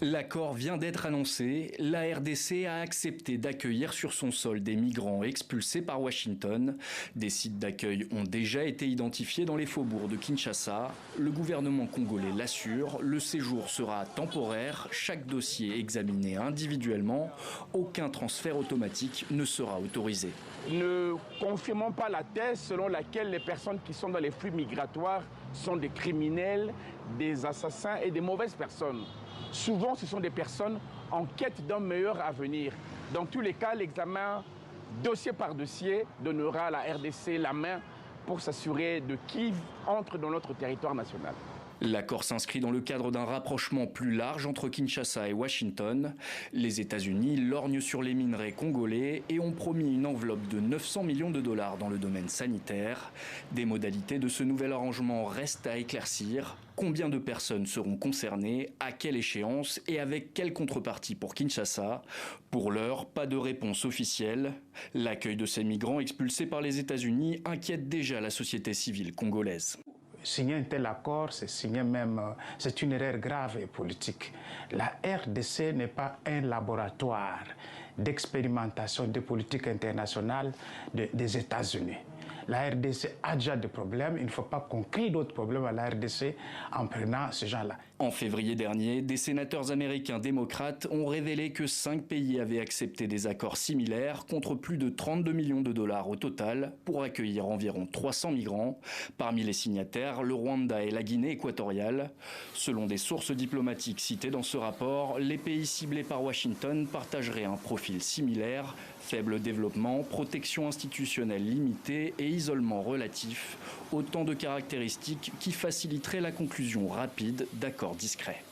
L'accord vient d'être annoncé. La RDC a accepté d'accueillir sur son sol des migrants expulsés par Washington. Des sites d'accueil ont déjà été identifiés dans les faubourgs de Kinshasa. Le gouvernement congolais l'assure, le séjour sera temporaire, chaque dossier examiné individuellement. Aucun transfert automatique ne sera autorisé. Ne confirmons pas la thèse selon laquelle les personnes qui sont dans les flux migratoires sont des criminels, des assassins et des mauvaises personnes. Souvent, ce sont des personnes en quête d'un meilleur avenir. Dans tous les cas, l'examen dossier par dossier donnera à la RDC la main pour s'assurer de qui entre dans notre territoire national. L'accord s'inscrit dans le cadre d'un rapprochement plus large entre Kinshasa et Washington. Les États-Unis lorgnent sur les minerais congolais et ont promis une enveloppe de 900 millions de dollars dans le domaine sanitaire. Des modalités de ce nouvel arrangement restent à éclaircir. Combien de personnes seront concernées, à quelle échéance et avec quelle contrepartie pour Kinshasa? Pour l'heure, pas de réponse officielle. L'accueil de ces migrants expulsés par les États-Unis inquiète déjà la société civile congolaise. Signer un tel accord, c'est une erreur grave et politique. La RDC n'est pas un laboratoire d'expérimentation de politique internationale des États-Unis. La RDC a déjà des problèmes, il ne faut pas qu'on crée d'autres problèmes à la RDC en prenant ces gens-là. En février dernier, des sénateurs américains démocrates ont révélé que 5 pays avaient accepté des accords similaires contre plus de 32 millions de dollars au total pour accueillir environ 300 migrants. Parmi les signataires, le Rwanda et la Guinée équatoriale. Selon des sources diplomatiques citées dans ce rapport, les pays ciblés par Washington partageraient un profil similaire: faible développement, protection institutionnelle limitée et isolement relatif, autant de caractéristiques qui faciliteraient la conclusion rapide d'accords discrets.